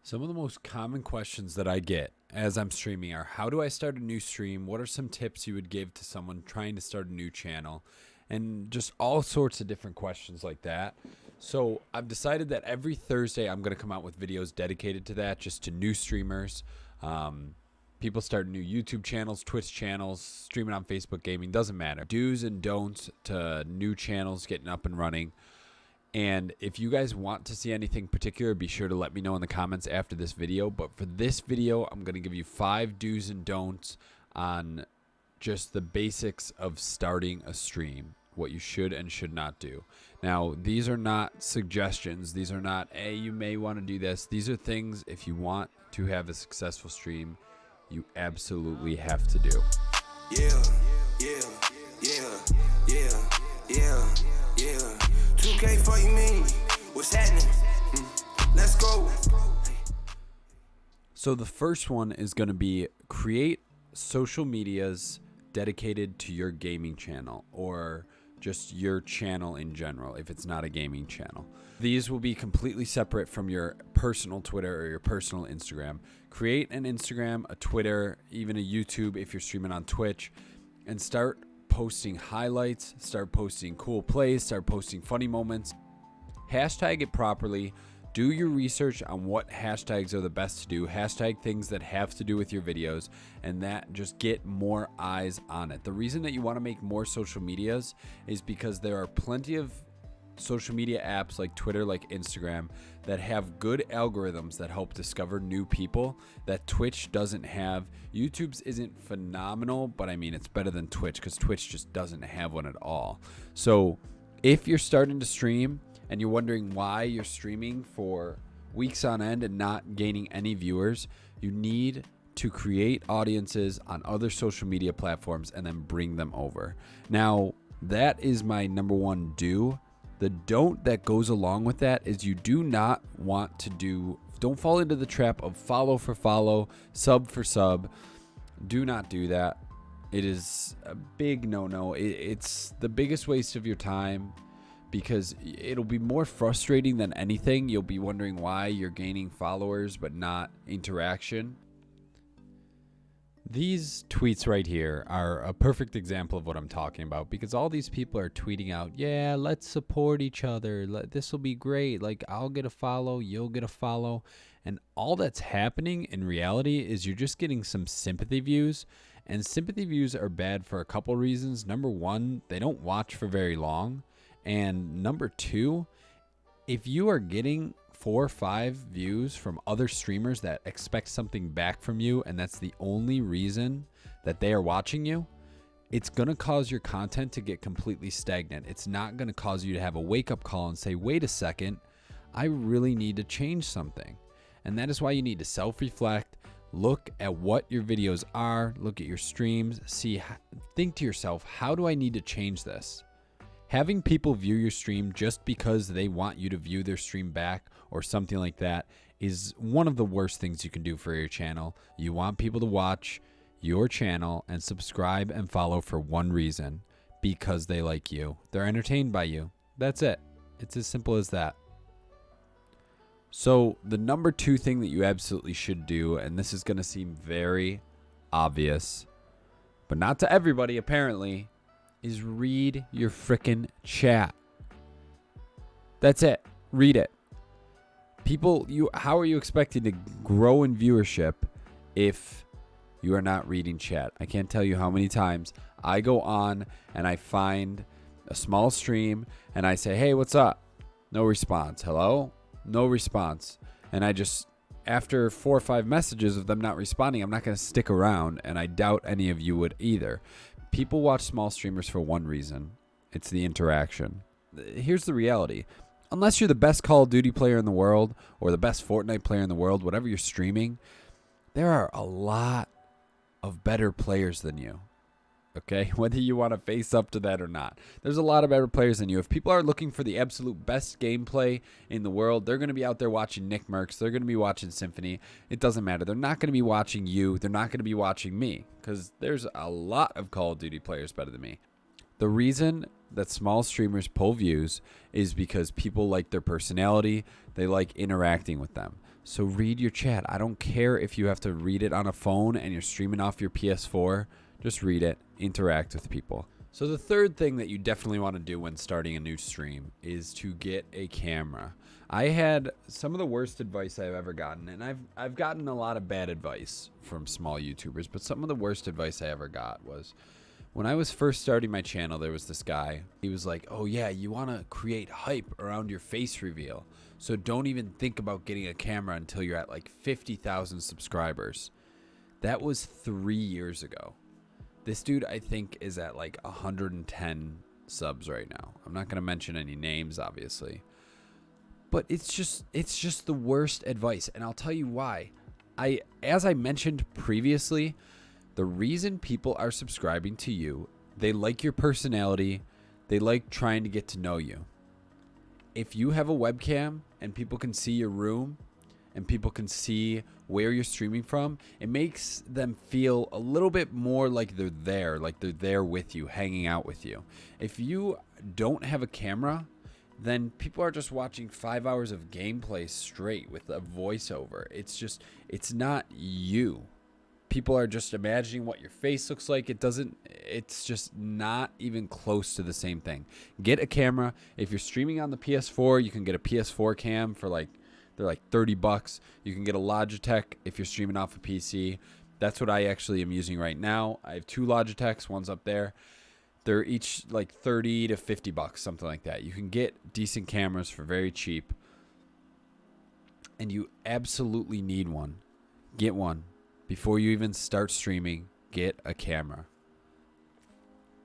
Some of the most common questions that I get as I'm streaming are, how do I start a new stream? What are some tips you would give to someone trying to start a new channel? And just all sorts of different questions like that. So I've decided that every Thursday I'm going to come out with videos dedicated to that, just to new streamers. People starting new YouTube channels, Twitch channels, streaming on Facebook gaming, doesn't matter. Do's and don'ts to new channels getting up and running. And if you guys want to see anything particular, be sure to let me know in the comments after this video. But for this video, I'm going to give you 5 do's and don'ts on just the basics of starting a stream, what you should and should not do. Now, these are not suggestions. These are not, hey, you may want to do this. These are things, if you want to have a successful stream, you absolutely have to do. Yeah. 2K for you mean? What's happening? Let's go. So the first one is going to be create social medias dedicated to your gaming channel or just your channel in general if it's not a gaming channel. These will be completely separate from your personal Twitter or your personal Instagram. Create an Instagram, a Twitter, even a YouTube if you're streaming on Twitch, and start posting highlights, start posting cool plays, start posting funny moments. Hashtag it properly. Do your research on what hashtags are the best to do. Hashtag things that have to do with your videos, and that just get more eyes on it. The reason that you want to make more social medias is because there are plenty of social media apps like Twitter, like Instagram, that have good algorithms that help discover new people that Twitch doesn't have. YouTube's isn't phenomenal, but I mean, it's better than Twitch because Twitch just doesn't have one at all. So if you're starting to stream and you're wondering why you're streaming for weeks on end and not gaining any viewers, you need to create audiences on other social media platforms and then bring them over. Now, that is my number one do. The don't that goes along with that is you do not want to don't fall into the trap of follow for follow, sub for sub. Do not do that. It is a big no-no. It's the biggest waste of your time because it'll be more frustrating than anything. You'll be wondering why you're gaining followers but not interaction. These tweets right here are a perfect example of what I'm talking about because all these people are tweeting out, yeah, let's support each other. This will be great. Like, I'll get a follow, you'll get a follow. And all that's happening in reality is you're just getting some sympathy views. And sympathy views are bad for a couple reasons. Number one, they don't watch for very long. And number two, if you are getting 4 or 5 views from other streamers that expect something back from you, and that's the only reason that they are watching you, it's going to cause your content to get completely stagnant. It's not going to cause you to have a wake-up call and say, wait a second, I really need to change something. And that is why you need to self-reflect, look at what your videos are, look at your streams, think to yourself, how do I need to change this? Having people view your stream just because they want you to view their stream back or something like that is one of the worst things you can do for your channel. You want people to watch your channel and subscribe and follow for one reason, because they like you. They're entertained by you. That's it. It's as simple as that. So the number 2 thing that you absolutely should do, and this is going to seem very obvious, but not to everybody apparently, is read your frickin' chat. That's it. Read it. People, how are you expected to grow in viewership if you are not reading chat? I can't tell you how many times I go on and I find a small stream and I say, hey, what's up? No response. Hello? No response. And I just, after 4 or 5 messages of them not responding, I'm not going to stick around, and I doubt any of you would either. People watch small streamers for one reason. It's the interaction. Here's the reality. Unless you're the best Call of Duty player in the world or the best Fortnite player in the world, whatever you're streaming, there are a lot of better players than you. Okay? Whether you want to face up to that or not. There's a lot of better players than you. If people are looking for the absolute best gameplay in the world, they're going to be out there watching Nick Merckx. They're going to be watching Symphony. It doesn't matter. They're not going to be watching you. They're not going to be watching me because there's a lot of Call of Duty players better than me. The reason that small streamers pull views is because people like their personality. They like interacting with them. So read your chat. I don't care if you have to read it on a phone and you're streaming off your PS4. Just read it, interact with people. So the third thing that you definitely want to do when starting a new stream is to get a camera. I had some of the worst advice I've ever gotten, and I've gotten a lot of bad advice from small YouTubers, but some of the worst advice I ever got was when I was first starting my channel, there was this guy. He was like, oh yeah, you want to create hype around your face reveal. So don't even think about getting a camera until you're at like 50,000 subscribers. That was 3 years ago. This dude, I think, is at like 110 subs right now. I'm not going to mention any names, obviously. But it's just the worst advice. And I'll tell you why. As I mentioned previously, the reason people are subscribing to you, they like your personality. They like trying to get to know you. If you have a webcam and people can see your room and people can see where you're streaming from, it makes them feel a little bit more like they're there with you, hanging out with you. If you don't have a camera, then people are just watching 5 hours of gameplay straight with a voiceover. It's not you. People are just imagining what your face looks like. It's just not even close to the same thing. Get a camera. If you're streaming on the PS4, you can get a PS4 cam for they're like $30. You can get a Logitech if you're streaming off a PC. That's what I actually am using right now. I have 2 Logitechs, one's up there. They're each like $30 to $50, something like that. You can get decent cameras for very cheap. And you absolutely need one. Get one. Before you even start streaming, get a camera.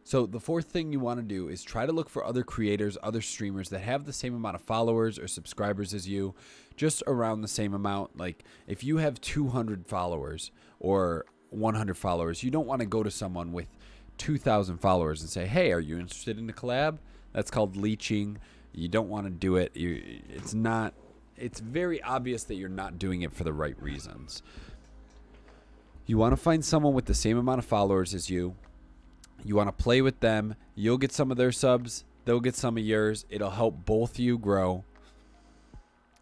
So the fourth thing you want to do is try to look for other creators, other streamers that have the same amount of followers or subscribers as you, just around the same amount. Like if you have 200 followers or 100 followers, you don't want to go to someone with 2,000 followers and say, hey, are you interested in a collab? That's called leeching. You don't want to do it. It's very obvious that you're not doing it for the right reasons. You want to find someone with the same amount of followers as you. You want to play with them. You'll get some of their subs. They'll get some of yours. It'll help both you grow.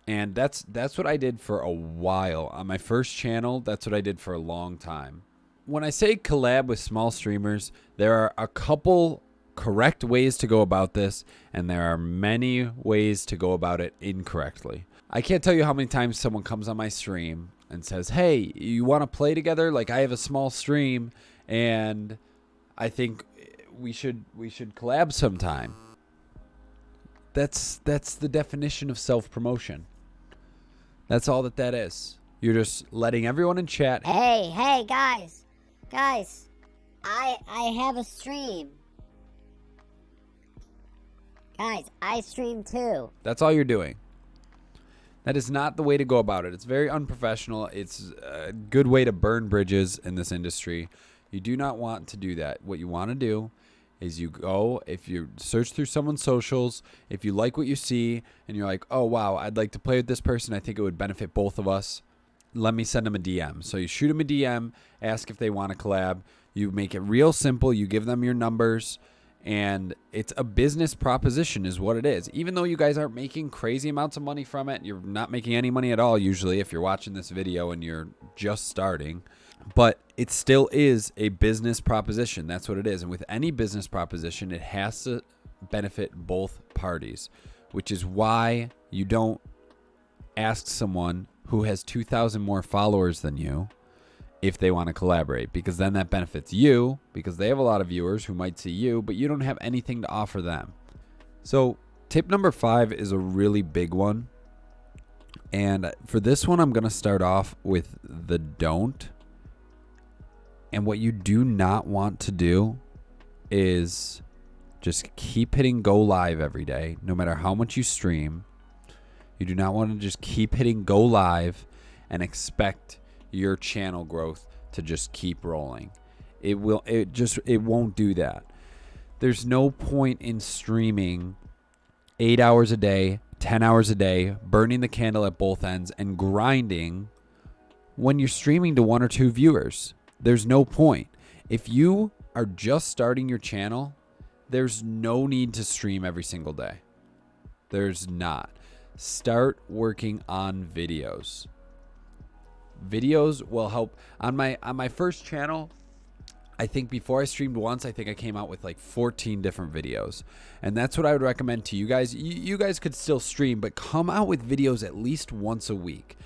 And that's what I did for a while. On my first channel, that's what I did for a long time. When I say collab with small streamers, there are a couple correct ways to go about this, and there are many ways to go about it incorrectly. I can't tell you how many times someone comes on my stream and says, hey, you want to play together? Like I have a small stream and I think we should collab sometime. That's the definition of self-promotion. That's all that is. You're just letting everyone in chat. Hey, guys, I have a stream. Guys, I stream too. That's all you're doing. That is not the way to go about it. It's very unprofessional. It's a good way to burn bridges in this industry. You do not want to do that. What you want to do is you go, if you search through someone's socials, if you like what you see and you're like, oh, wow, I'd like to play with this person. I think it would benefit both of us. Let me send them a DM. So you shoot them a DM, ask if they want to collab. You make it real simple. You give them your numbers. And it's a business proposition is what it is. Even though you guys aren't making crazy amounts of money from it, you're not making any money at all usually if you're watching this video and you're just starting. But it still is a business proposition. That's what it is. And with any business proposition, it has to benefit both parties, which is why you don't ask someone who has 2,000 more followers than you if they want to collaborate, because then that benefits you because they have a lot of viewers who might see you, but you don't have anything to offer them. So tip number 5 is a really big one. And for this one, I'm going to start off with the don't. And what you do not want to do is just keep hitting go live every day, no matter how much you stream. You do not want to just keep hitting go live and expect your channel growth to just keep rolling. It won't do that. There's no point in streaming 8 hours a day, 10 hours a day, burning the candle at both ends and grinding when you're streaming to 1 or 2 viewers. There's no point. If you are just starting your channel, there's no need to stream every single day. There's not. Start working on videos. Videos will help. On my first channel, I think before I streamed once, I think I came out with like 14 different videos. And that's what I would recommend to you guys. You guys could still stream, but come out with videos at least once a week.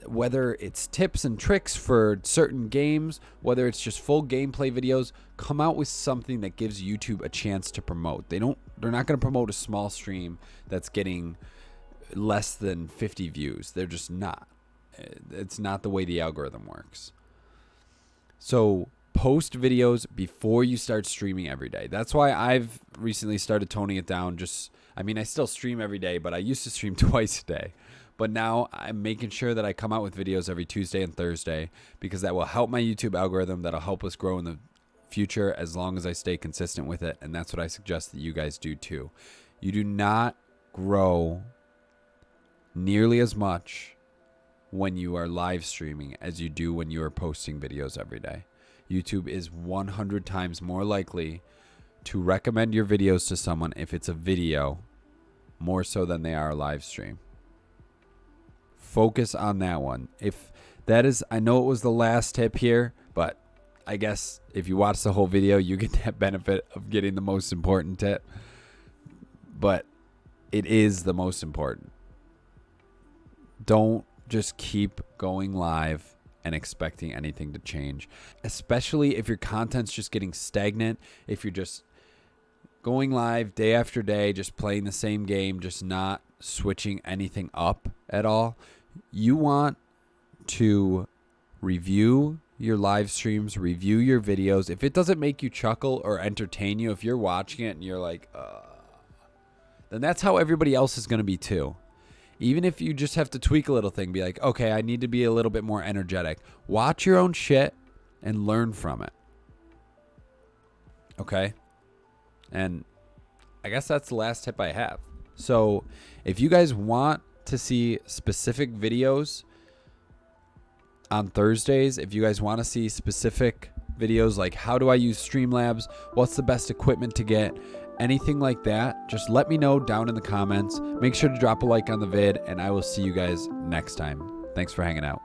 Whether it's tips and tricks for certain games, whether it's just full gameplay videos, come out with something that gives YouTube a chance to promote. They're not going to promote a small stream that's getting less than 50 views. They're just not. It's not the way the algorithm works. So post videos before you start streaming every day. That's why I've recently started toning it down. I still stream every day, but I used to stream twice a day. But now I'm making sure that I come out with videos every Tuesday and Thursday, because that will help my YouTube algorithm. That'll help us grow in the future as long as I stay consistent with it. And that's what I suggest that you guys do too. You do not grow nearly as much when you are live streaming as you do when you are posting videos every day. YouTube is 100 times more likely to recommend your videos to someone if it's a video, more so than they are a live stream. Focus on that one. If that is, I know it was the last tip here, but I guess if you watch the whole video, you get that benefit of getting the most important tip. But it is the most important. Don't just keep going live and expecting anything to change, especially if your content's just getting stagnant. If you're just going live day after day, just playing the same game, just not switching anything up at all. You want to review your live streams, review your videos. If it doesn't make you chuckle or entertain you, if you're watching it and you're like, then that's how everybody else is going to be too. Even if you just have to tweak a little thing, be like, okay, I need to be a little bit more energetic. Watch your own shit and learn from it. Okay? And I guess that's the last tip I have. So if you guys want to see specific videos on Thursdays, if you guys want to see specific videos like how do I use Streamlabs, what's the best equipment to get, anything like that, just let me know down in the comments. Make sure to drop a like on the vid, and I will see you guys next time. Thanks for hanging out.